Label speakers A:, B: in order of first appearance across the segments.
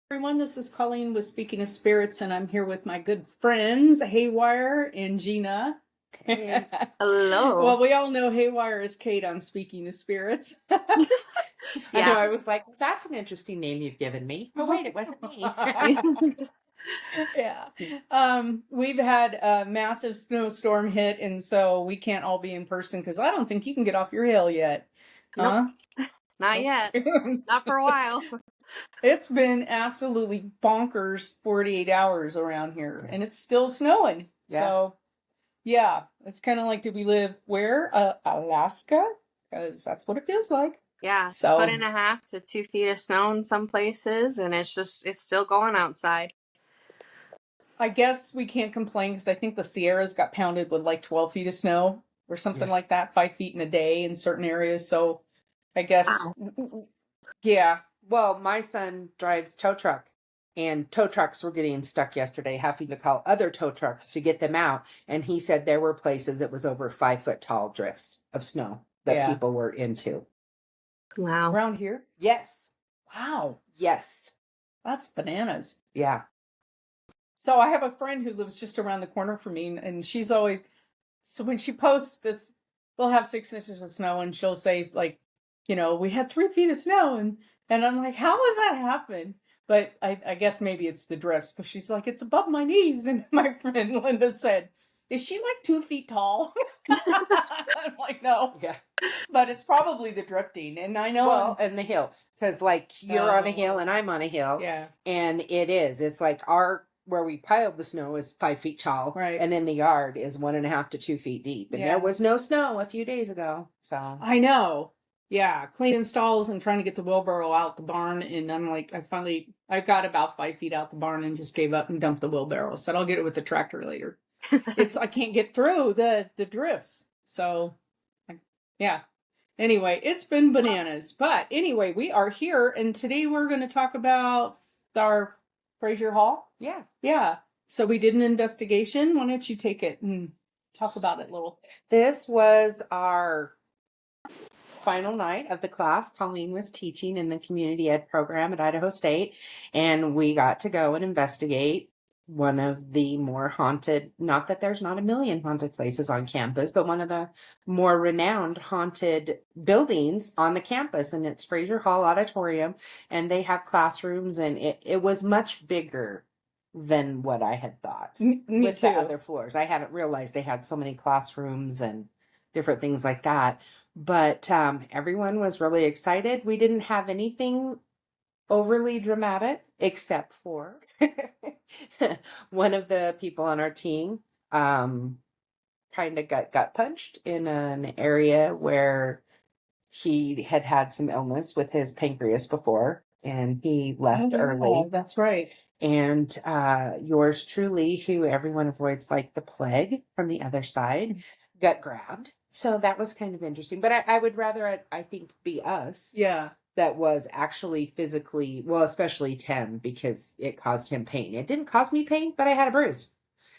A: Everyone, this is Colleen with Speaking of Spirits, and I'm here with my good friends, Haywire and Gina.
B: Hey.
C: Hello.
A: Well, we all know Haywire is Kate on Speaking of Spirits.
B: I know, I was like, that's an interesting name you've given me. Oh, wait, it wasn't me.
A: Yeah. We've had a massive snowstorm hit, and so we can't all be in person because I don't think you can get off your hill yet.
C: Nope.
A: Huh?
C: Not yet. Not for a while.
A: It's been absolutely bonkers 48 hours around here, and it's still snowing.
B: Yeah.
A: So, yeah, it's kind of like, do we live where? Alaska? Because that's what it feels like.
C: Yeah.
A: So,
C: 1.5 to 2 feet of snow in some places, and it's still going outside.
A: I guess we can't complain because I think the Sierras got pounded with like 12 feet of snow or something like that, 5 feet in a day in certain areas. So, I guess, yeah.
B: Well, my son drives tow truck, and tow trucks were getting stuck yesterday, having to call other tow trucks to get them out. And he said there were places it was over 5 foot tall drifts of snow that people were into.
C: Wow.
A: Around here?
B: Yes.
A: Wow.
B: Yes.
A: That's bananas.
B: Yeah.
A: So I have a friend who lives just around the corner from me, and she's always, so when she posts this, we'll have 6 inches of snow, and she'll say, like, we had 3 feet of snow, and I'm like, how does that happen? But I guess maybe it's the drifts, because she's like, it's above my knees, and my friend Linda said, is she like 2 feet tall? I'm like, no.
B: Yeah.
A: But it's probably the drifting, and I know.
B: Well, and the hills, because like you're on a hill and I'm on a hill.
A: Yeah.
B: And it's like where we piled the snow is 5 feet tall.
A: Right.
B: And then the yard is 1.5 to 2 feet deep. And there was no snow a few days ago. So
A: I know. Yeah, cleaning stalls and trying to get the wheelbarrow out the barn, and I'm like, I got about 5 feet out the barn and just gave up and dumped the wheelbarrow. Said I'll get it with the tractor later. I can't get through the drifts. So, yeah. Anyway, it's been bananas. But anyway, we are here, and today we're going to talk about our Frazer Hall.
B: yeah.
A: Yeah. So we did an investigation. Why don't you take it and talk about it a little?
B: This was our final night of the class. Colleen was teaching in the community ed program at Idaho State, and we got to go and investigate one of the more haunted, not that there's not a million haunted places on campus, but one of the more renowned haunted buildings on the campus, and it's Frazer Hall Auditorium, and they have classrooms, and it was much bigger than what I had thought.
A: Me
B: with
A: too.
B: the other floors. I hadn't realized they had so many classrooms and different things like that. But everyone was really excited. We didn't have anything overly dramatic, except for one of the people on our team kind of got gut punched in an area where he had had some illness with his pancreas before, and he left early.
A: That's right.
B: And yours truly, who everyone avoids like the plague from the other side, got grabbed. So that was kind of interesting. But I would rather, I think, be us.
A: Yeah.
B: That was actually physically, well, especially Tim, because it caused him pain. It didn't cause me pain, but I had a bruise.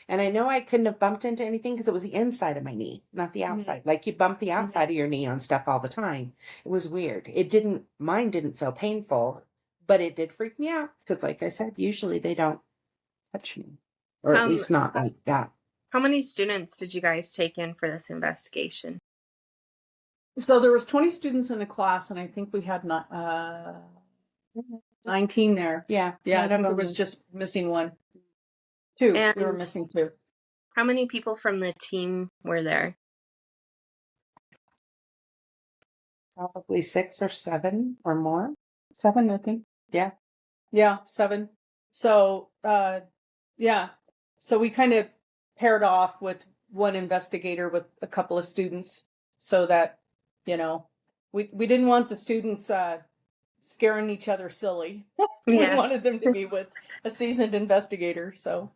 B: And I know I couldn't have bumped into anything because it was the inside of my knee, not the outside. Like you bump the outside of your knee on stuff all the time. It was weird. Mine didn't feel painful, but it did freak me out because, like I said, usually they don't touch me, or at least not like that.
C: How many students did you guys take in for this investigation?
A: So there was 20 students in the class, and I think we had 19 there.
B: Yeah.
A: Yeah, I think there was just missing one. 2. We were missing 2.
C: How many people from the team were there?
B: Probably 6 or 7 or more.
A: 7, I think.
B: Yeah.
A: Yeah, 7. So, yeah. So we kind of paired off with one investigator with a couple of students so that, we didn't want the students scaring each other silly. We wanted them to be with a seasoned investigator, so.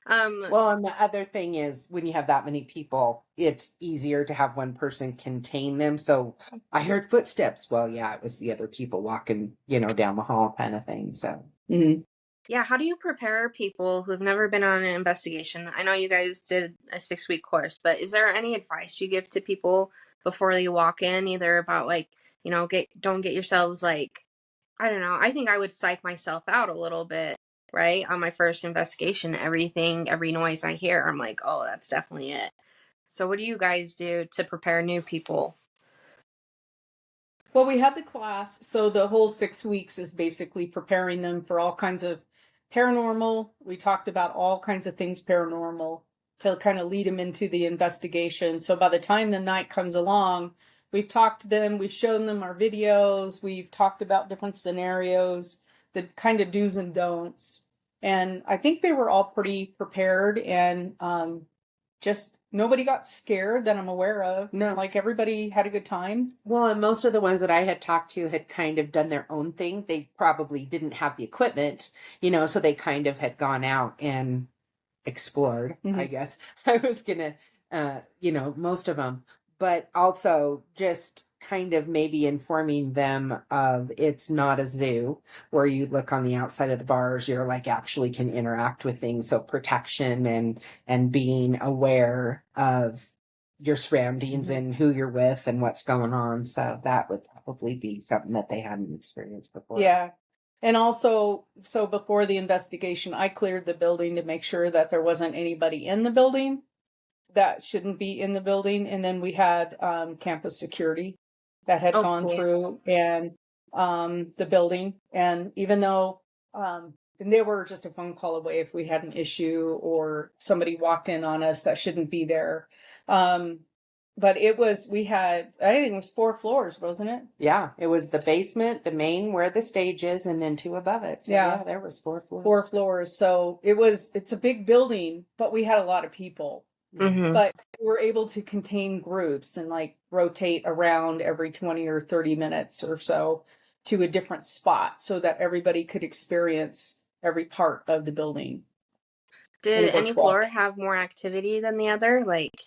B: Well, and the other thing is when you have that many people, it's easier to have one person contain them. So I heard footsteps. Well, yeah, it was the other people walking, down the hall kind of thing. So.
A: Mm-hmm.
C: Yeah, how do you prepare people who have never been on an investigation? I know you guys did a 6-week course, but is there any advice you give to people before they walk in, either about like don't get yourselves like, I don't know. I think I would psych myself out a little bit, right? On my first investigation, every noise I hear, I'm like, oh, that's definitely it. So what do you guys do to prepare new people?
A: Well, we had the class, so the whole 6 weeks is basically preparing them for all kinds of paranormal. We talked about all kinds of things paranormal to kind of lead them into the investigation. So by the time the night comes along, we've talked to them, we've shown them our videos, we've talked about different scenarios, the kind of do's and don'ts. And I think they were all pretty prepared, and just nobody got scared that I'm aware of.
B: No.
A: Like, everybody had a good time.
B: Well, and most of the ones that I had talked to had kind of done their own thing. They probably didn't have the equipment, so they kind of had gone out and explored, I guess. I was gonna, most of them, but also just kind of maybe informing them of it's not a zoo where you look on the outside of the bars, you're like actually can interact with things. So protection and being aware of your surroundings and who you're with and what's going on. So that would probably be something that they hadn't experienced before.
A: Yeah. And also, so before the investigation, I cleared the building to make sure that there wasn't anybody in the building that shouldn't be in the building. And then we had campus security that had gone
C: cool.
A: through and the building. And even though and they were just a phone call away if we had an issue or somebody walked in on us that shouldn't be there. But we had, I think it was 4 floors, wasn't it?
B: Yeah, it was the basement, the main where the stage is, and then 2 above it. So
A: Yeah.
B: there was 4 floors.
A: 4 floors. So it's a big building, but we had a lot of people.
C: Mm-hmm.
A: But we were able to contain groups and like rotate around every 20 or 30 minutes or so to a different spot so that everybody could experience every part of the building.
C: Did
A: it worked
C: any
A: well.
C: floor have more activity than the other? Like,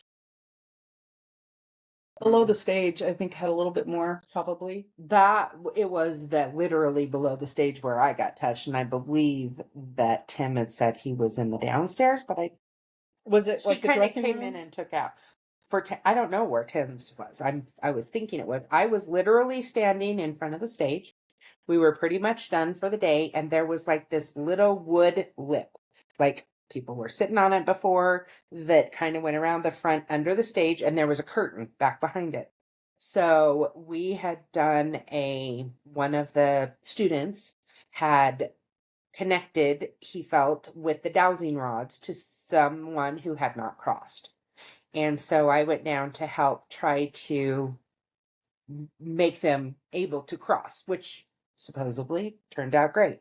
A: Below the stage, I think had a little bit more, probably.
B: It was that literally below the stage where I got touched, and I believe that Tim had said he was in the downstairs, but
A: Was it like the
B: kind of
A: dressing
B: came
A: rooms?
B: in and took out I don't know where Tim's was. I was thinking it was. I was literally standing in front of the stage. We were pretty much done for the day, and there was like this little wood lip, like people were sitting on it before, that kind of went around the front under the stage, and there was a curtain back behind it. So we had done one of the students had connected, he felt, with the dowsing rods to someone who had not crossed. And so I went down to help try to make them able to cross, which supposedly turned out great.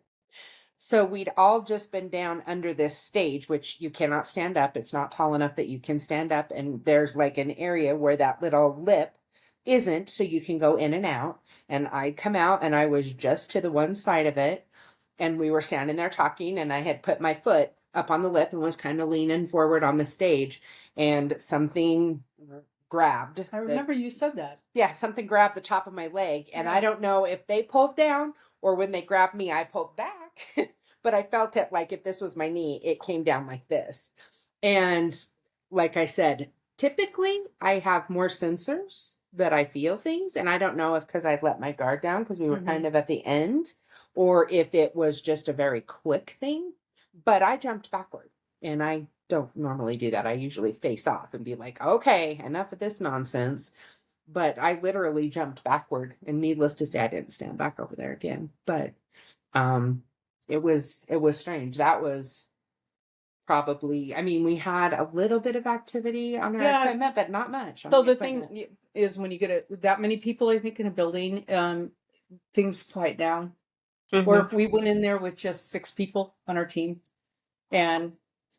B: So we'd all just been down under this stage, which you cannot stand up. It's not tall enough that you can stand up. And there's like an area where that little lip isn't, so you can go in and out. And I'd come out and I was just to the one side of it. And we were standing there talking, and I had put my foot up on the lip and was kind of leaning forward on the stage, and something grabbed.
A: I remember you said that.
B: Yeah, something grabbed the top of my leg, and
A: Yeah.
B: I don't know if they pulled down or when they grabbed me, I pulled back, but I felt it like if this was my knee, it came down like this. And like I said, typically I have more sensors that I feel things, and I don't know if because I'd let my guard down because we were kind of at the end, or if it was just a very quick thing, but I jumped backward, and I don't normally do that. I usually face off and be like, okay, enough of this nonsense. But I literally jumped backward, and needless to say, I didn't stand back over there again. But it was strange. That was probably, I mean, we had a little bit of activity on our equipment, but not much.
A: So the thing is, when you get that many people, I think, in a building, things quiet down.
C: mm-hmm.
A: Or if we went in there with just 6 people on our team and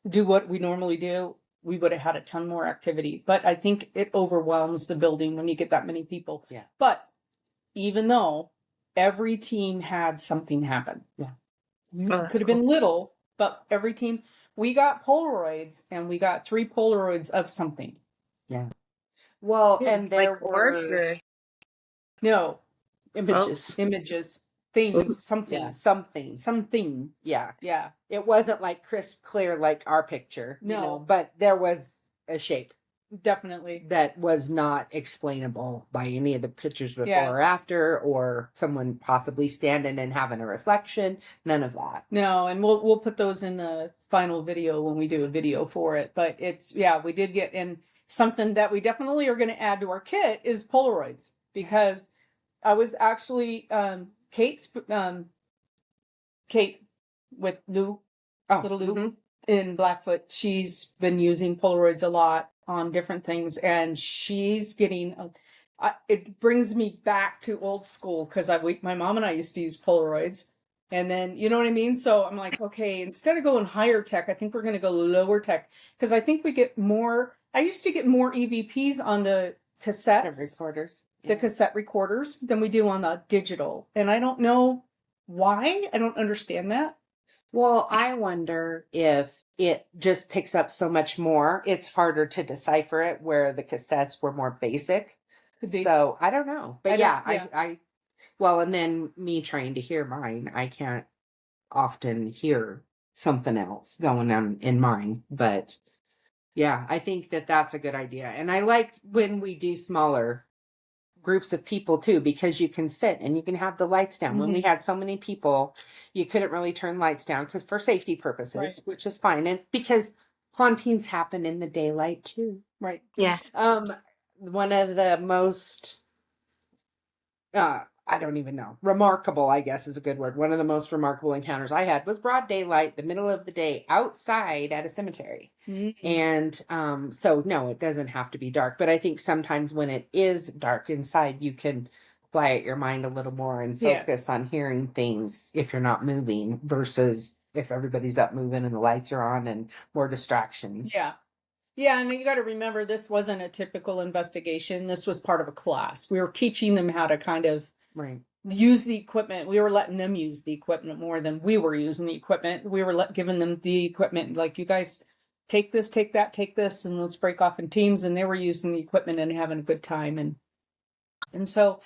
A: do what we normally do, we would have had a ton more activity. But I think it overwhelms the building when you get that many people.
B: Yeah.
A: But even though every team had something happen.
B: Yeah.
C: Oh,
A: Could have been little, but every team, we got Polaroids, and we got 3 Polaroids of something.
B: Yeah. Well, and there
C: like orbs
B: were
C: or
A: No,
B: images.
A: images, things, something.
B: Yeah, something.
A: Something.
B: Yeah.
A: Yeah.
B: It wasn't like crisp clear like our picture,
A: No.
B: but there was a shape.
A: Definitely.
B: that was not explainable by any of the pictures before
A: Yeah.
B: or after, or someone possibly standing and having a reflection. None of that.
A: No, and we'll put those in the final video when we do a video for it. But it's, yeah, we did get in something that we definitely are going to add to our kit is Polaroids, because I was actually Kate with Lou, little Lou in Blackfoot. She's been using Polaroids a lot on different things, and she's getting it brings me back to old school, because my mom and I used to use Polaroids. And then, you know what I mean? So I'm like, okay, instead of going higher tech, I think we're going to go lower tech, because I think we get more. I used to get more EVPs on the cassettes,
B: Recorders.
A: the cassette recorders, than we do on the digital. And I don't know why. I don't understand that.
B: Well, I wonder if it just picks up so much more. It's harder to decipher it, where the cassettes were more basic.
A: Could be.
B: So I don't know. But
A: Yeah.
B: I well, and then me trying to hear mine, I can't often hear something else going on in mine. But yeah, I think that that's a good idea. And I like when we do smaller groups of people too, because you can sit and you can have the lights down. When we had so many people, you couldn't really turn lights down because for safety purposes,
A: Right.
B: which is fine. And because hauntings happen in the daylight too.
A: Right.
C: Yeah.
B: One of the most I don't even know. Remarkable, I guess, is a good word. One of the most remarkable encounters I had was broad daylight, the middle of the day, outside at a cemetery.
A: Mm-hmm.
B: And so, no, it doesn't have to be dark. But I think sometimes when it is dark inside, you can quiet your mind a little more and focus on hearing things if you're not moving versus if everybody's up moving and the lights are on and more distractions.
A: Yeah. Yeah, and you got to remember, this wasn't a typical investigation. This was part of a class. We were teaching them how to kind of
B: Right.
A: use the equipment. We were letting them use the equipment more than we were using the equipment. We were giving them the equipment, like, you guys take this, take that, take this, and let's break off in teams. And they were using the equipment and having a good time. And so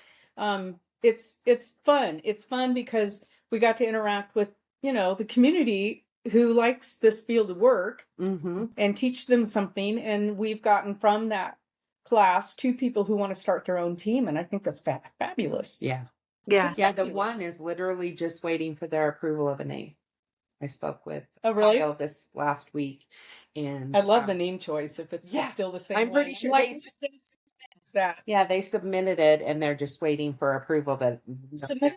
A: it's fun. It's fun because we got to interact with, the community who likes this field of work, and teach them something. And we've gotten from that class 2 people who want to start their own team. And I think that's fabulous.
B: Yeah.
C: Yeah.
B: Yeah, the one is literally just waiting for their approval of a name. I spoke with
A: really?
B: this last week, and
A: I love the name choice. If it's still the same,
B: I'm pretty sure
A: like that.
B: Yeah, they submitted it, and they're just waiting for approval. That
A: Submit.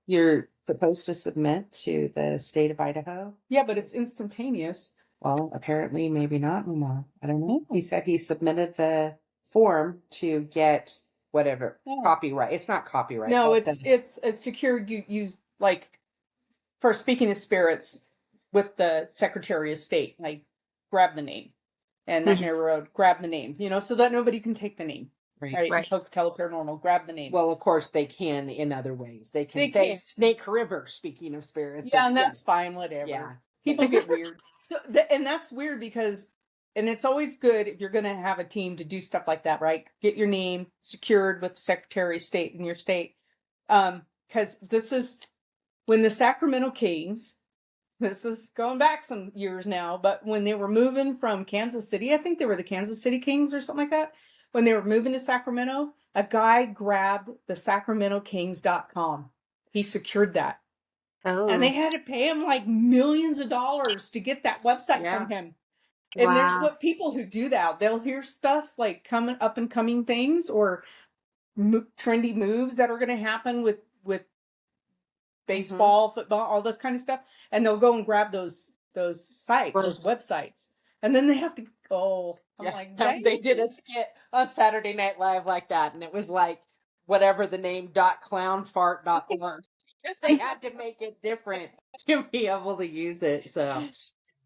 B: you're supposed to submit to the state of Idaho.
A: Yeah, but it's instantaneous.
B: Well, apparently, maybe not anymore. I don't know. He said he submitted the form to get whatever copyright. It's not copyright.
A: No, it's secured. You like, for speaking of spirits, with the Secretary of State, like, grab the name, and Nightmare Road, grab the name, so that nobody can take the name. Right. Tell Paranormal, grab the name.
B: Well, of course they can in other ways. They can say Snake River, speaking of spirits.
A: Yeah, and that's fine, whatever.
B: Yeah.
A: People get weird. So, and that's weird because, and it's always good if you're going to have a team to do stuff like that, right? Get your name secured with the Secretary of State in your state. Because this is when the Sacramento Kings, this is going back some years now, but when they were moving from Kansas City, I think they were the Kansas City Kings or something like that. When they were moving to Sacramento, a guy grabbed the SacramentoKings.com. He secured that.
C: Oh.
A: And they had to pay him like millions of dollars to get that website from him. And there's what people who do that. They'll hear stuff like coming up and coming things, or trendy moves that are going to happen with baseball, football, all this kind of stuff. And they'll go and grab those sites, those websites. And then they have to, I'm like, dang.
B: They did a skit on Saturday Night Live like that. And it was like, whatever the name .clownfart.org. Because they had to make it different to be able to use it. So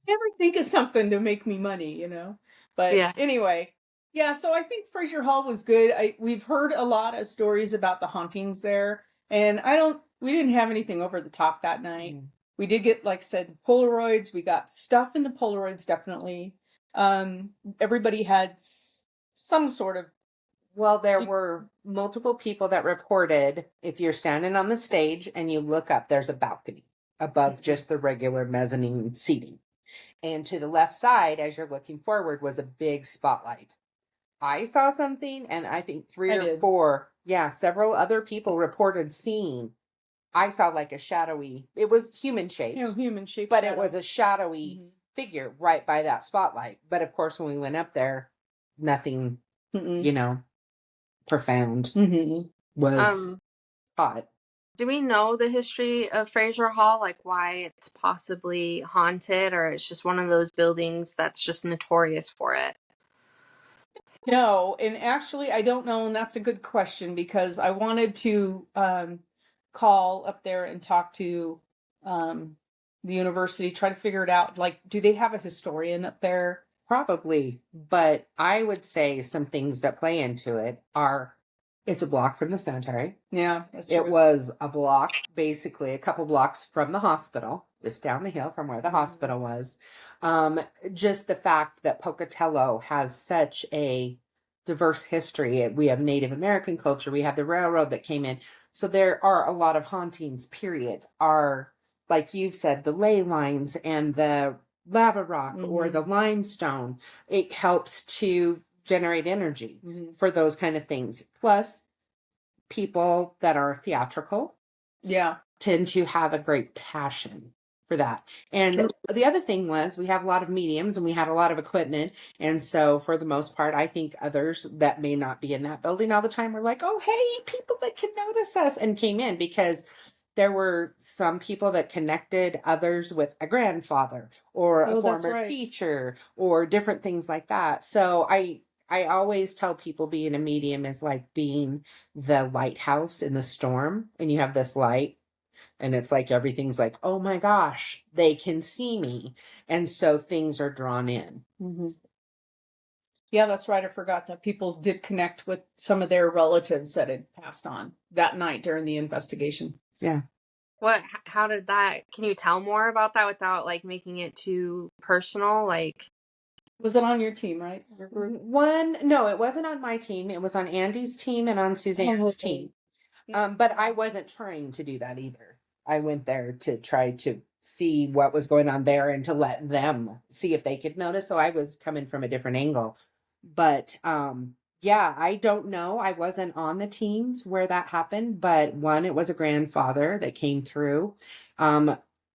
A: never think of something to make me money, But anyway, so I think Frazer Hall was good. We've heard a lot of stories about the hauntings there, and we didn't have anything over the top that night. We did get, like I said, Polaroids. We got stuff in the Polaroids, definitely. Everybody had some sort of.
B: Well, there were multiple people that reported if you're standing on the stage and you look up, there's a balcony above just the regular mezzanine seating. And to the left side, as you're looking forward, was a big spotlight. I saw something, and I think three
A: I
B: or
A: did.
B: four, several other people reported seeing. I saw like a shadowy, it was human shaped,
A: Human shaped,
B: but it was a shadowy
A: Mhm.
B: figure right by that spotlight. But of course, when we went up there, nothing,
A: Mm-mm.
B: Profound
A: Mm-hmm.
B: was caught.
C: Do we know the history of Fraser Hall, like why it's possibly haunted, or it's just one of those buildings that's just notorious for it?
A: No, and actually, I don't know, and that's a good question because I wanted to call up there and talk to the university, try to figure it out. Like, do they have a historian up there?
B: Probably, but I would say some things that play into it are it's a block from the cemetery.
A: Yeah, that's
B: It
A: true.
B: was a block, basically a couple blocks from the hospital, just down the hill from where the hospital was. Just the fact that Pocatello has such a diverse history. We have Native American culture. We have the railroad that came in. So there are a lot of hauntings, period. Are, like you've said, the ley lines and the lava rock or the limestone. It helps to generate energy for those kind of things. Plus, people that are theatrical
A: Yeah.
B: tend to have a great passion for that. And the other thing was we have a lot of mediums and we had a lot of equipment. And so for the most part, I think others that may not be in that building all the time were like, oh, hey, people that can notice us, and came in because there were some people that connected others with a grandfather or a former teacher or different things like that. So I always tell people being a medium is like being the lighthouse in the storm, and you have this light, and it's like everything's like, oh my gosh, they can see me, and so things are drawn in.
A: Yeah, that's right. I forgot that people did connect with some of their relatives that had passed on that night during the investigation.
B: Yeah.
C: How did that, can you tell more about that without like making it too personal? Like,
A: Was it on your team, right?
B: No, it wasn't on my team. It was on Andy's team and on Suzanne's team. But I wasn't trying to do that either. I went there to try to see what was going on there and to let them see if they could notice. So I was coming from a different angle. But yeah, I don't know. I wasn't on the teams where that happened, but one, it was a grandfather that came through.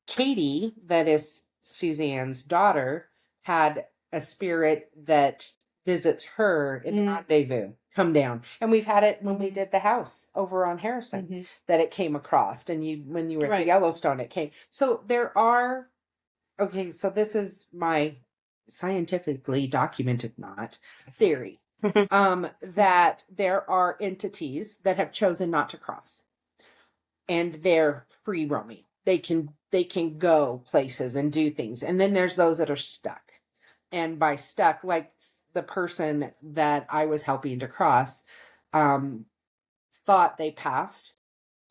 B: Katie, that is Suzanne's daughter, had a spirit that visits her in the rendezvous come down, and we've had it when we did the house over on Harrison, that it came across, and when you were at the Yellowstone it came. So there are, okay, so this is my scientifically documented not theory, that there are entities that have chosen not to cross, and they're free roaming. They can go places and do things, and then there's those that are stuck. And by stuck, like the person that I was helping to cross, thought they passed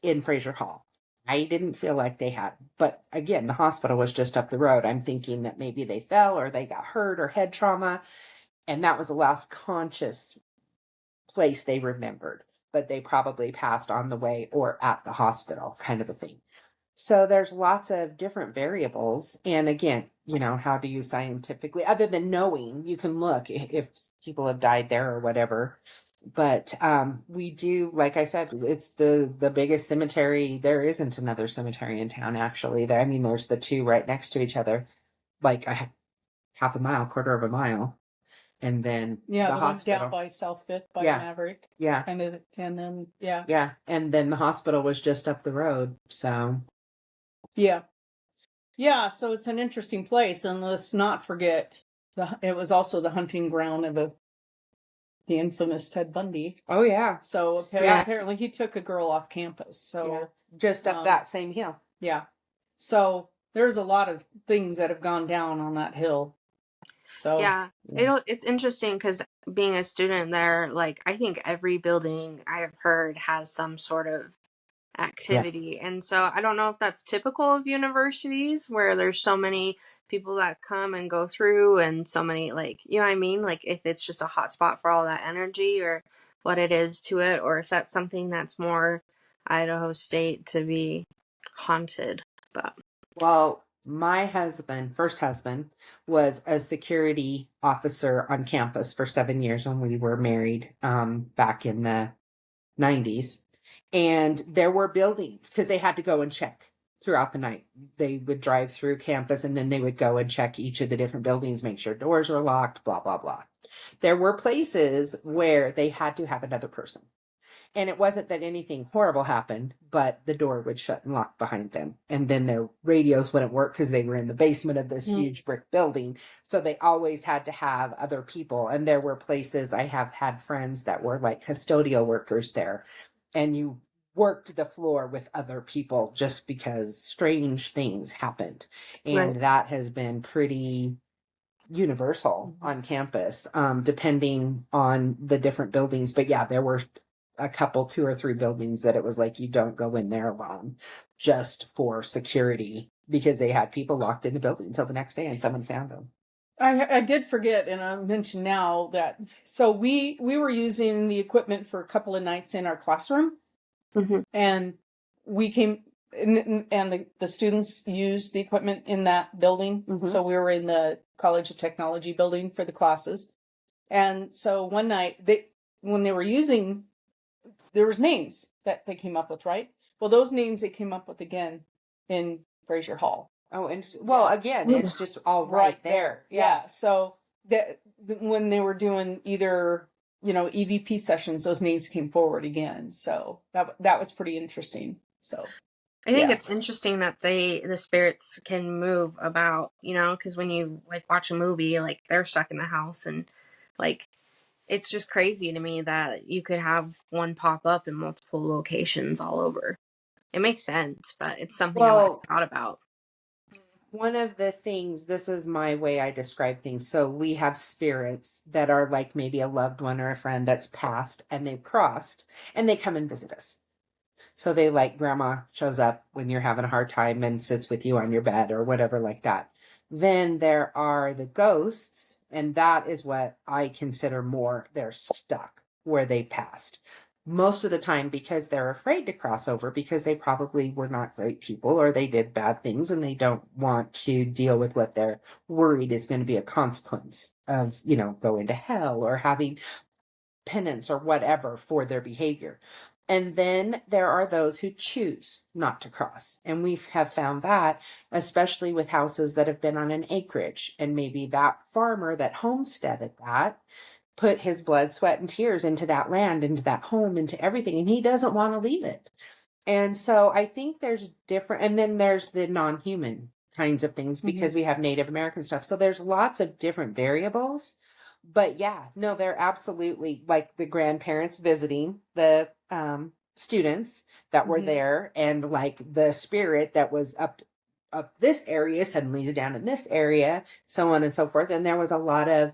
B: in Fraser Hall. I didn't feel like they had, but again, the hospital was just up the road. I'm thinking that maybe they fell or they got hurt or head trauma, and that was the last conscious place they remembered. But they probably passed on the way or at the hospital, kind of a thing. So there's lots of different variables. And again, how do you scientifically, other than knowing, you can look if people have died there or whatever. But we do, like I said, it's the biggest cemetery. There isn't another cemetery in town, actually. I mean, there's the two right next to each other, like a half a mile, quarter of a mile. And then
A: Yeah,
B: the
A: the
B: hospital.
A: one down by South Fifth by
B: Yeah.
A: Maverick.
B: Yeah.
A: Kind of, and then, yeah.
B: Yeah. And then the hospital was just up the road. So.
A: Yeah. Yeah, so it's an interesting place, and let's not forget it was also the hunting ground of the infamous Ted Bundy.
B: Oh yeah.
A: So apparently he took a girl off campus. So
B: just up that same hill.
A: Yeah. So there's a lot of things that have gone down on that hill. So
C: yeah, it's interesting because being a student there, like I think every building I have heard has some sort of activity. And so I don't know if that's typical of universities where there's so many people that come and go through, and so many, like, you know what I mean? Like if it's just a hot spot for all that energy or what it is to it, or if that's something that's more Idaho State to be haunted. But
B: well, My husband, first husband, was a security officer on campus for 7 years when we were married, back in the 90s. And there were buildings because they had to go and check throughout the night. They would drive through campus and then they would go and check each of the different buildings, make sure doors were locked, blah, blah, blah. There were places where they had to have another person. And it wasn't that anything horrible happened, but the door would shut and lock behind them. And then their radios wouldn't work because they were in the basement of this huge brick building. So they always had to have other people. And there were places, I have had friends that were like custodial workers there. And you worked the floor with other people just because strange things happened. And
C: Right.
B: that has been pretty universal on campus, depending on the different buildings. But yeah, there were a couple, 2 or 3 buildings that it was like you don't go in there alone just for security because they had people locked in the building until the next day and someone found them.
A: I did forget, and I mentioned now that so we were using the equipment for a couple of nights in our classroom,
C: Mm-hmm.
A: and we came and the students used the equipment in that building.
B: Mhm.
A: So we were in the College of Technology building for the classes, and so one night when they were using, there was names that they came up with, right? Well, those names they came up with again in Fraser Hall.
B: Oh, and well, again, it's just all right there.
A: Yeah. So when they were doing either, EVP sessions, those names came forward again. So that was pretty interesting. So
C: I think
A: yeah.
C: it's interesting that the spirits can move about, because when you like watch a movie, like they're stuck in the house and like it's just crazy to me that you could have one pop up in multiple locations all over. It makes sense, but it's something I wouldn't
B: Well,
C: have thought about.
B: one of the things, this is my way I describe things. So we have spirits that are like maybe a loved one or a friend that's passed and they've crossed and they come and visit us. So they like grandma shows up when you're having a hard time and sits with you on your bed or whatever like that. Then there are the ghosts, and that is what I consider more they're stuck where they passed. Most of the time because they're afraid to cross over because they probably were not great people or they did bad things and they don't want to deal with what they're worried is going to be a consequence of, going to hell or having penance or whatever for their behavior. And then there are those who choose not to cross. And we have found that, especially with houses that have been on an acreage. And maybe that farmer that homesteaded that put his blood, sweat, and tears into that land, into that home, into everything. And he doesn't want to leave it. And so I think there's different, and then there's the non human kinds of things because we have Native American stuff. So there's lots of different variables. But yeah, no, they're absolutely like the grandparents visiting the students that were there, and like the spirit that was up this area suddenly is down in this area, so on and so forth. And there was a lot of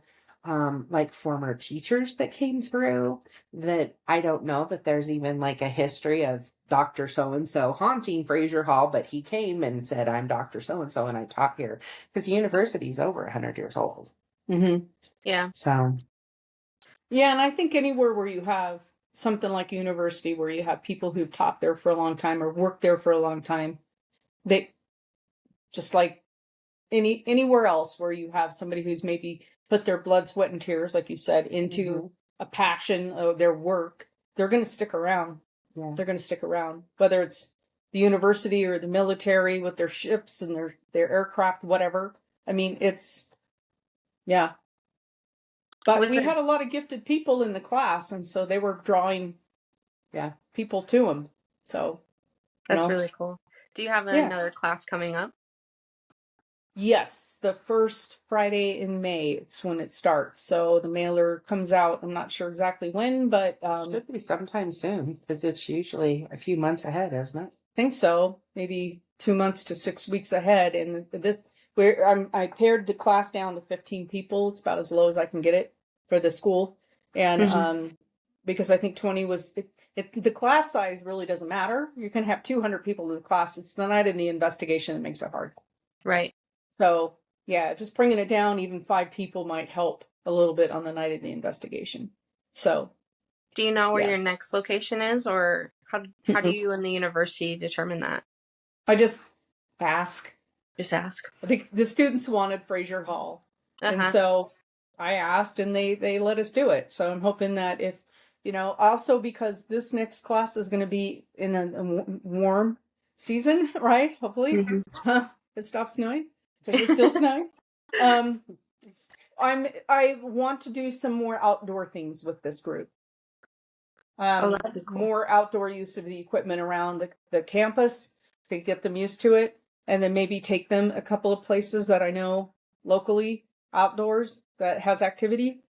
B: like former teachers that came through that I don't know that there's even like a history of Dr. So and so haunting Fraser Hall, but he came and said, I'm Dr. So and so, and I taught here because the university's over 100 years old.
A: Mm-hmm.
C: Yeah.
B: So,
A: Yeah, and I think anywhere where you have something like a university where you have people who've taught there for a long time or worked there for a long time, they just like anywhere else where you have somebody who's maybe put their blood, sweat, and tears, like you said, into a passion of their work, they're going to stick around.
B: yeah.
A: They're going to stick around, whether it's the university or the military with their ships and their aircraft, whatever. I mean, yeah. But
C: Was
A: we
C: there,
A: had a lot of gifted people in the class, and so they were drawing people to them. So,
C: that's really cool. Do you have
A: Yeah.
C: another class coming up?
A: Yes, the first Friday in May, it's when it starts. So the mailer comes out. I'm not sure exactly when, but
B: Should be sometime soon because it's usually a few months ahead, isn't it?
A: I think so. Maybe 2 months to 6 weeks ahead. And I pared the class down to 15 people. It's about as low as I can get it for the school. And because I think 20 was the class size really doesn't matter. You can have 200 people in the class. It's the night in the investigation that makes it hard.
C: Right.
A: So yeah, just bringing it down, even 5 people might help a little bit on the night of the investigation. So,
C: Do you know where
A: Yeah.
C: your next location is, or how do you and the university determine that?
A: I just ask.
C: Just ask.
A: I think the students wanted Fraser Hall. And
C: Uh-huh.
A: so I asked and they let us do it. So I'm hoping that if, also because this next class is going to be in a warm season, right? Hopefully.
C: Mhm.
A: It stops snowing because it's still snowing. Um, I want to do some more outdoor things with this group.
C: Oh, that'd be cool.
A: More outdoor use of the equipment around the campus to get them used to it, and then maybe take them a couple of places that I know locally outdoors that has activity.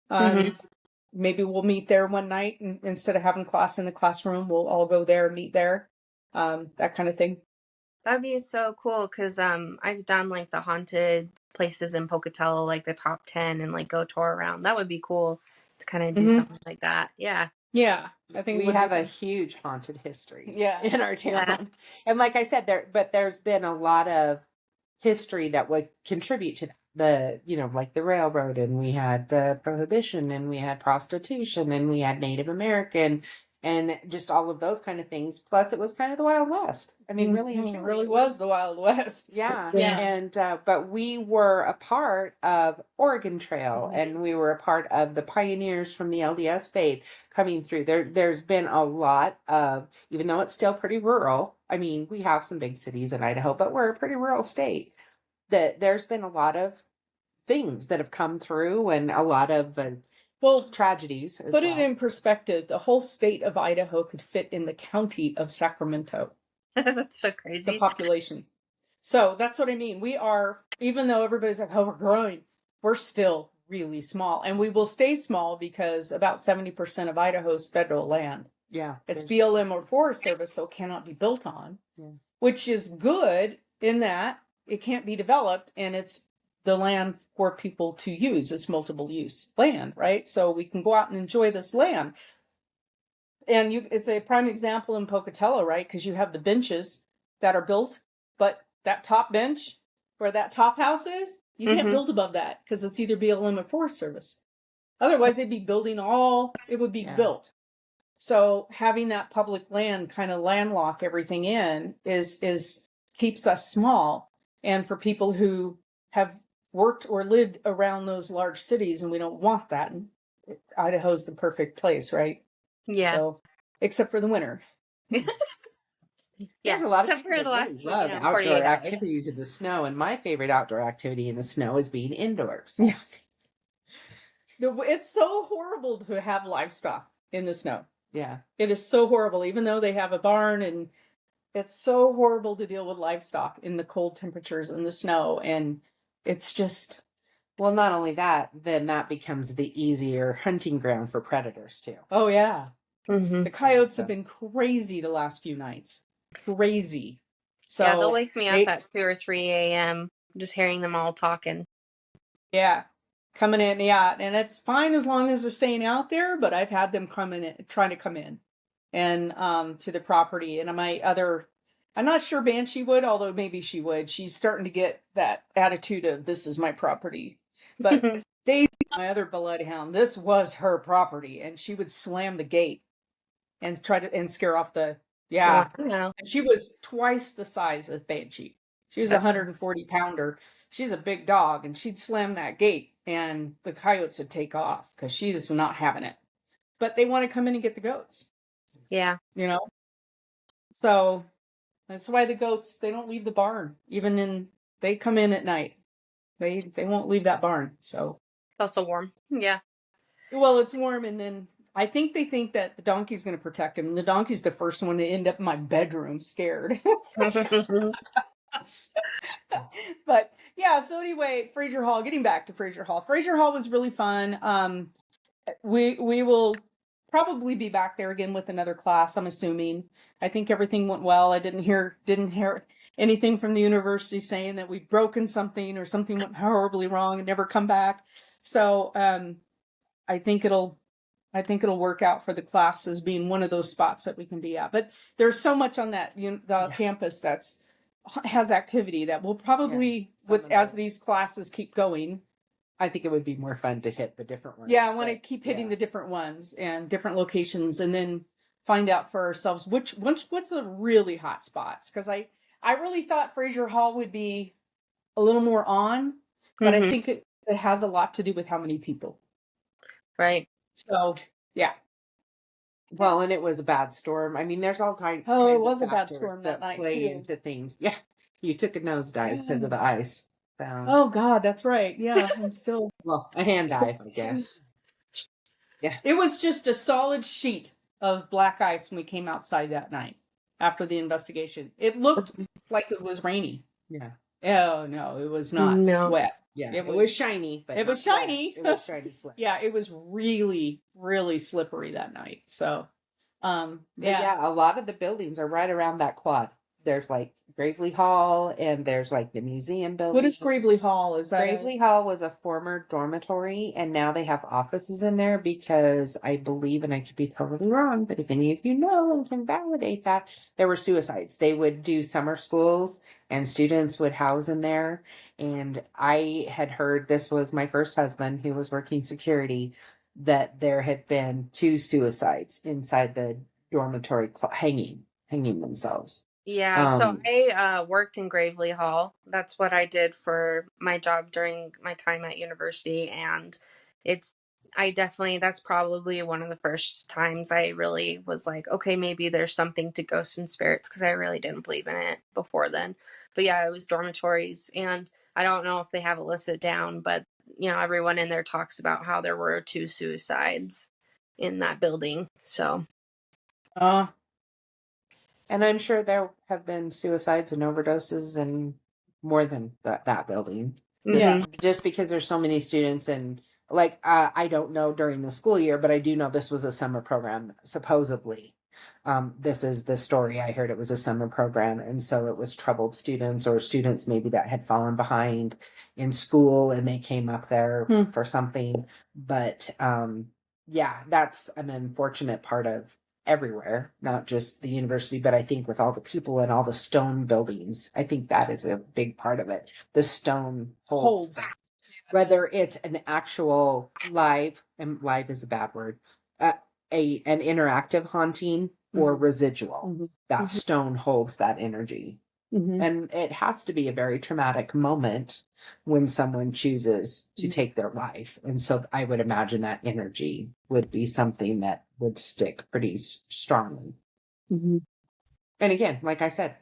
C: Mhm.
A: Maybe we'll meet there one night, and instead of having class in the classroom, we'll all go there and meet there. That kind of thing.
C: That'd be so cool because I've done like the haunted places in Pocatello, like the top 10, and like go tour around. That would be cool to kind of do something like that. Yeah.
A: Yeah, I think it
B: We
A: would
B: have
A: be
B: a
A: fun.
B: huge haunted history
A: Yeah.
B: in our
C: Yeah.
B: town. And like I said, there's been a lot of history that would contribute to that. Like the railroad, and we had the prohibition, and we had prostitution, and we had Native American, and just all of those kind of things. Plus, it was kind of the Wild West. I mean, really and
A: It
B: truly,
A: really
B: it
A: was the Wild West.
B: yeah.
C: Yeah.
B: And but we were a part of Oregon Trail, and we were a part of the pioneers from the LDS faith coming through. There's been a lot of, even though it's still pretty rural. I mean, we have some big cities in Idaho, but we're a pretty rural state. That there's been a lot of things that have come through, and a lot of
A: Well,
B: tragedies as
A: put it
B: well.
A: in perspective. The whole state of Idaho could fit in the county of Sacramento,
C: That's so
A: the
C: crazy.
A: population. So that's what I mean. We are, even though everybody's like, oh, we're growing, we're still really small. And we will stay small because about 70% of Idaho's federal land.
B: Yeah,
A: It's
B: there's-
A: BLM or Forest Service, so it cannot be built on,
B: Yeah.
A: which is good in that it can't be developed and it's the land for people to use. It's multiple use land, right? So we can go out and enjoy this land. And it's a prime example in Pocatello, right? Because you have the benches that are built, but that top bench where that top house is, you can't
C: Mhm.
A: build above that because it's either BLM or Forest Service. Otherwise, they'd be building it would be
B: Yeah.
A: built. So having that public land kind of landlock everything in is keeps us small. And for people who have worked or lived around those large cities, and we don't want that, Idaho's the perfect place, right?
C: Yeah.
A: So, except for the winter.
C: Yeah.
B: There's a lot of
C: Except
B: people
C: for
B: that
C: the
B: really
C: last,
B: love
C: 48
B: outdoor
C: hours.
B: activities in the snow, and my favorite outdoor activity in the snow is being indoors.
A: Yes. It's so horrible to have livestock in the snow.
B: Yeah.
A: It is so horrible, even though they have a barn, and it's so horrible to deal with livestock in the cold temperatures and the snow. And it's just,
B: Well, not only that, then that becomes the easier hunting ground for predators too.
A: oh yeah.
C: Mhm.
A: The coyotes
B: So-
A: have been crazy the last few nights. Crazy.
C: Yeah, they'll
A: So
C: wake me up at 2 or 3 a.m. just hearing them all talking.
A: yeah, coming in, yeah, and it's fine as long as they're staying out there. But I've had them come in, trying to come in, and to the property. And I'm not sure Banshee would, although maybe she would. She's starting to get that attitude of this is my property. But Daisy, my other bloodhound, this was her property, and she would slam the gate and try to and scare off the yeah.
C: Wow.
A: And she was twice the size of Banshee. She was a
C: That's
A: 140-pounder. She's a big dog, and she'd slam that gate, and the coyotes would take off because she's not having it. But they want to come in and get the goats,
C: Yeah.
A: you know. So that's why the goats they don't leave the barn, even in they come in at night. They won't leave that barn. So
C: It's also warm. Yeah.
A: well, it's warm, and then I think they think that the donkey's going to protect him. And the donkey's the first one to end up in my bedroom, scared. But yeah, so anyway, Fraser Hall, getting back to Fraser Hall. Fraser Hall was really fun. We will probably be back there again with another class, I'm assuming. I think everything went well. I didn't hear anything from the university saying that we've broken something or something went horribly wrong and never come back. So I think it'll work out for the class as being one of those spots that we can be at. But there's so much on that campus that's has activity that will probably as these classes keep going.
B: I think it would be more fun to hit the different ones.
A: Yeah, I want to keep hitting the different ones and different locations, and then find out for ourselves what's the really hot spots. Because I really thought Fraser Hall would be a little more on, but I
C: Mhm.
A: think it has a lot to do with how many people.
C: Right.
A: So, yeah.
B: Well, and it was a bad storm. I mean, there's all kinds
A: Oh, it
B: of
A: was a bad
B: factors
A: storm that
B: that
A: night
B: play
A: too.
B: into things. Yeah, you took a nosedive because of the ice.
A: Oh God, that's right. Yeah, I'm still.
B: Well, a hand dive, I guess. Yeah.
A: It was just a solid sheet of black ice when we came outside that night after the investigation. It looked like it was rainy.
B: Yeah.
A: Oh no, it was not
C: No.
A: wet.
B: Yeah.
A: It
B: It was
A: was
B: shiny, but
A: it was
B: not wet.
A: shiny.
B: It was shiny slip.
A: Yeah, it was really, really slippery that night. So,
B: But
A: yeah.
B: yeah, a lot of the buildings are right around that quad. There's like Gravely Hall, and there's like the museum building.
A: What is Gravely Hall? Is that
B: Gravely Hall was a former dormitory, and now they have offices in there because I believe, and I could be totally wrong, but if any of you know and can validate that, there were suicides. They would do summer schools, and students would house in there. And I had heard, this was my first husband who was working security, that there had been 2 suicides inside the dormitory, hanging themselves.
C: Yeah, so I worked in Gravely Hall. That's what I did for my job during my time at university, and it's I definitely that's probably one of the first times I really was like, okay, maybe there's something to ghosts and spirits because I really didn't believe in it before then. But yeah, it was dormitories, and I don't know if they have it listed down, but everyone in there talks about how there were 2 suicides in that building. So,
A: Uh,
B: And I'm sure there have been suicides and overdoses and more than that building.
A: yeah.
B: Just because there's so many students, and like I don't know during the school year, but I do know this was a summer program supposedly. This is the story I heard. It was a summer program, and so it was troubled students or students maybe that had fallen behind in school and they came up there for something. But yeah, that's an unfortunate part of everywhere, not just the university, but I think with all the people and all the stone buildings, I think that is a big part of it. The stone holds that. Whether it's an actual live, and live is a bad word, an interactive haunting or residual, that stone holds that energy. And it has to be a very traumatic moment when someone chooses to take their life. And so I would imagine that energy would be something that would stick pretty strongly. And again, like I said,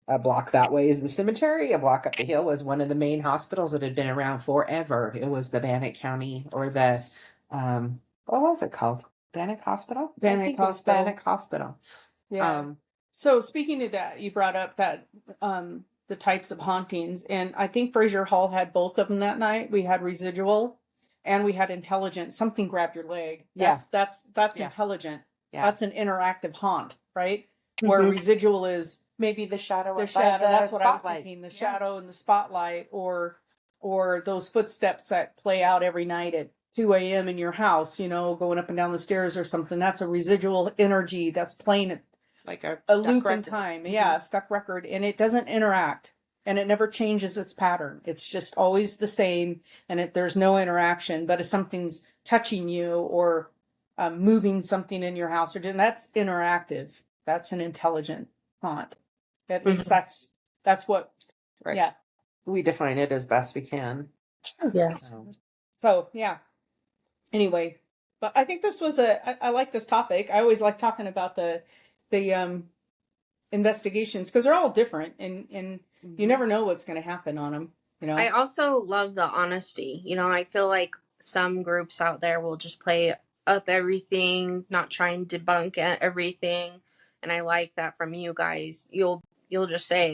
B: a block that way is the cemetery. A block up the hill was one of the main hospitals that had been around forever. It was the Bannock County, or the, what was it called? Bannock Hospital? I
A: Bannock
B: think it was
A: Hospital.
B: Bannock Hospital.
A: Yeah. So speaking of that, you brought up that the types of hauntings, and I think Fraser Hall had both of them that night. We had residual, and we had intelligent. Something grabbed your leg. That's
B: Yeah.
A: intelligent.
B: Yeah.
A: That's an interactive haunt, right? Where residual is
B: Maybe the shadow.
A: the
B: up by
A: shadow.
B: the
A: That's what I was
B: spotlight.
A: thinking. The shadow and the spotlight, or those footsteps that play out every night at 2 a.m. in your house. Going up and down the stairs or something. That's a residual energy that's playing at
B: Like
A: a
B: stuck
A: loop in
B: record.
A: time. Yeah, a stuck record, and it doesn't interact, and it never changes its pattern. It's just always the same, and there's no interaction. But if something's touching you or moving something in your house, that's interactive. That's an intelligent haunt. At least that's what.
B: Right.
A: Yeah.
B: We define it as best we can.
C: yeah.
A: So yeah. Anyway, but I think this was I like this topic. I always like talking about the investigations because they're all different, and you never know what's going to happen on them.
C: I also love the honesty. I feel like some groups out there will just play up everything, not try and debunk everything. And I like that from you guys. You'll just say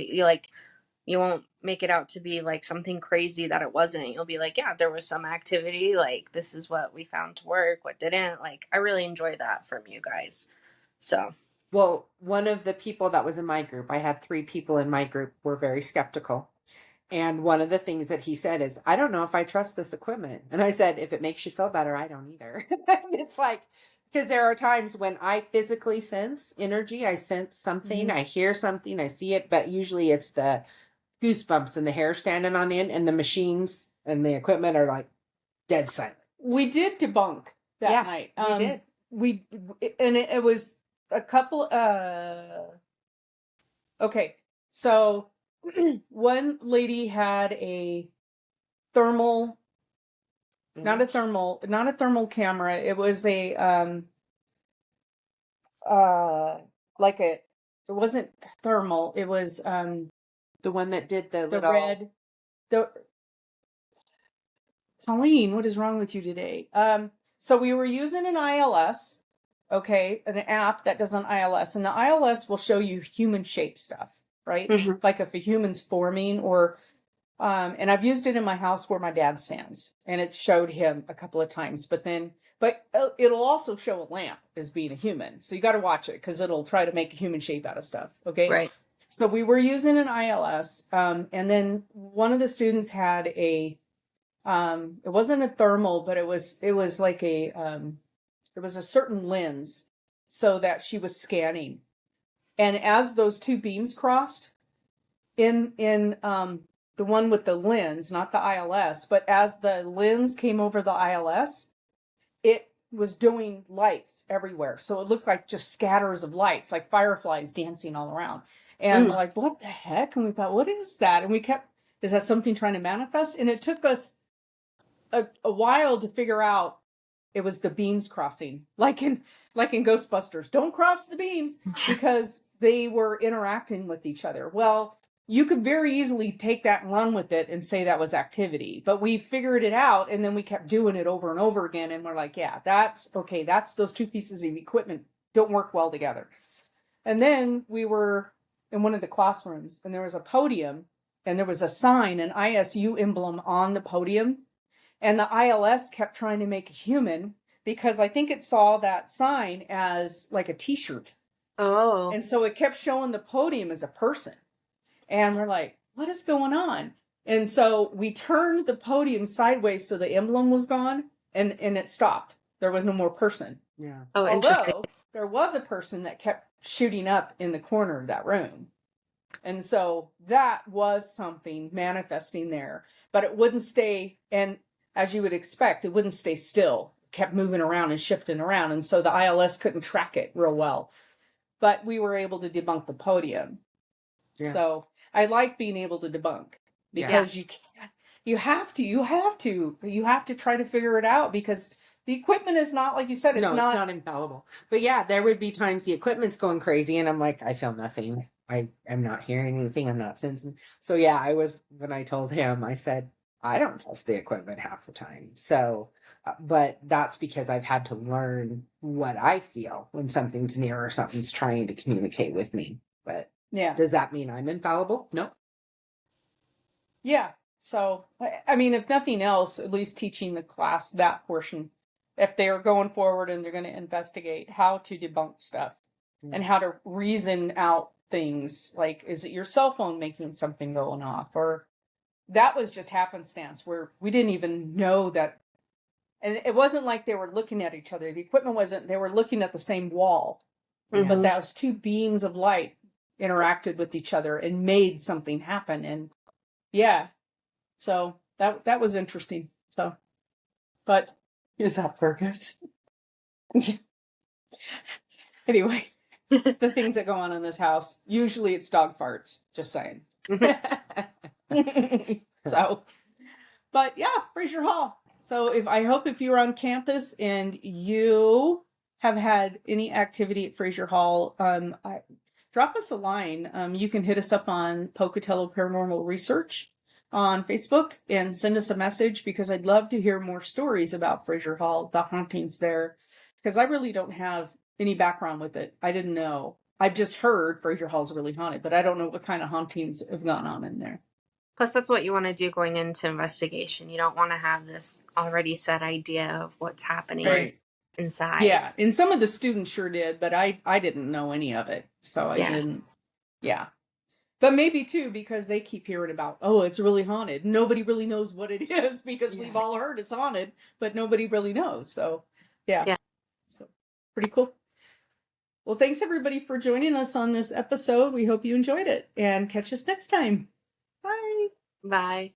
C: you won't make it out to be like something crazy that it wasn't. You'll be like, yeah, there was some activity. Like this is what we found to work, what didn't. Like I really enjoy that from you guys. So.
B: Well, one of the people that was in my group, I had 3 people in my group, were very skeptical. And one of the things that he said is, I don't know if I trust this equipment. And I said, if it makes you feel better, I don't either. It's like, because there are times when I physically sense energy, I sense something, I hear something, I see it, but usually it's the goosebumps and the hair standing on end, and the machines and the equipment are like dead silent.
A: We did debunk that night.
B: We did.
A: And it was a couple. Okay, so one lady had a thermal, not a thermal camera. It was a like a, it wasn't thermal. It was
B: The one that did the
A: the
B: little
A: red, the Colleen, what is wrong with you today? So we were using an ILS, okay, an app that does an ILS, and the ILS will show you human shaped stuff, right?
C: Mhm.
A: Like if a human's forming, or and I've used it in my house where my dad stands, and it showed him a couple of times. But it'll also show a lamp as being a human, so you got to watch it because it'll try to make a human shape out of stuff. Okay,
C: Right.
A: so we were using an ILS, and then one of the students had a it wasn't a thermal, but it was like a it was a certain lens, so that she was scanning, and as those two beams crossed in the one with the lens, not the ILS, but as the lens came over the ILS, it was doing lights everywhere, so it looked like just scatters of lights, like fireflies dancing all around. And we're like, what the heck? And we thought, what is that? And we kept, is that something trying to manifest? And it took us a while to figure out it was the beams crossing, like in Ghostbusters. Don't cross the beams, because they were interacting with each other. Well, you could very easily take that and run with it and say that was activity, but we figured it out, and then we kept doing it over and over again, and we're like, yeah, that's okay, that's those two pieces of equipment don't work well together. And then we were in one of the classrooms, and there was a podium, and there was a sign, an ISU emblem on the podium, and the ILS kept trying to make a human, because I think it saw that sign as like a t-shirt.
C: Oh.
A: And so it kept showing the podium as a person. And we're like, what is going on? And so we turned the podium sideways so the emblem was gone, and it stopped. There was no more person.
B: Yeah.
C: Oh, interesting.
A: Although there was a person that kept shooting up in the corner of that room. And so that was something manifesting there, but it wouldn't stay. And as you would expect, it wouldn't stay still, it kept moving around and shifting around. And so the ILS couldn't track it real well, but we were able to debunk the podium.
B: Yeah.
A: So I like being able to debunk, because you can't, you have to try to figure it out, because the equipment is not, like you said, it's
B: No,
A: not,
B: it's not infallible. But yeah, there would be times the equipment's going crazy and I'm like, I feel nothing. I am not hearing anything. I'm not sensing. So yeah, when I told him, I said, I don't trust the equipment half the time. So, but that's because I've had to learn what I feel when something's near or something's trying to communicate with me. But
A: yeah.
B: does that mean I'm infallible? No.
A: Yeah. So, I mean, if nothing else, at least teaching the class that portion, if they are going forward and they're going to investigate how to debunk stuff and how to reason out things, like, is it your cell phone making something going off? Or that was just happenstance where we didn't even know that. And it wasn't like they were looking at each other. The equipment wasn't, they were looking at the same wall, but
C: Mhm.
A: those two beams of light interacted with each other and made something happen. And yeah, so that was interesting. So, but is that Fergus? Anyway, the things that go on in this house, usually it's dog farts. Just saying. So, but yeah, Fraser Hall. So I hope if you're on campus and you have had any activity at Fraser Hall, drop us a line. You can hit us up on Pocatello Paranormal Research on Facebook and send us a message, because I'd love to hear more stories about Fraser Hall, the hauntings there, because I really don't have any background with it. I didn't know. I've just heard Fraser Hall's really haunted, but I don't know what kind of hauntings have gone on in there.
C: Plus, that's what you want to do going into investigation. You don't want to have this already set idea of what's happening
A: Right.
C: inside.
A: Yeah, and some of the students sure did, but I didn't know any of it, so I
C: Yeah.
A: didn't. Yeah, but maybe too, because they keep hearing about, oh, it's really haunted. Nobody really knows what it is, because we've all heard it's haunted, but nobody really knows. So yeah. So pretty cool. Well, thanks everybody for joining us on this episode. We hope you enjoyed it, and catch us next time. Bye.
C: Bye.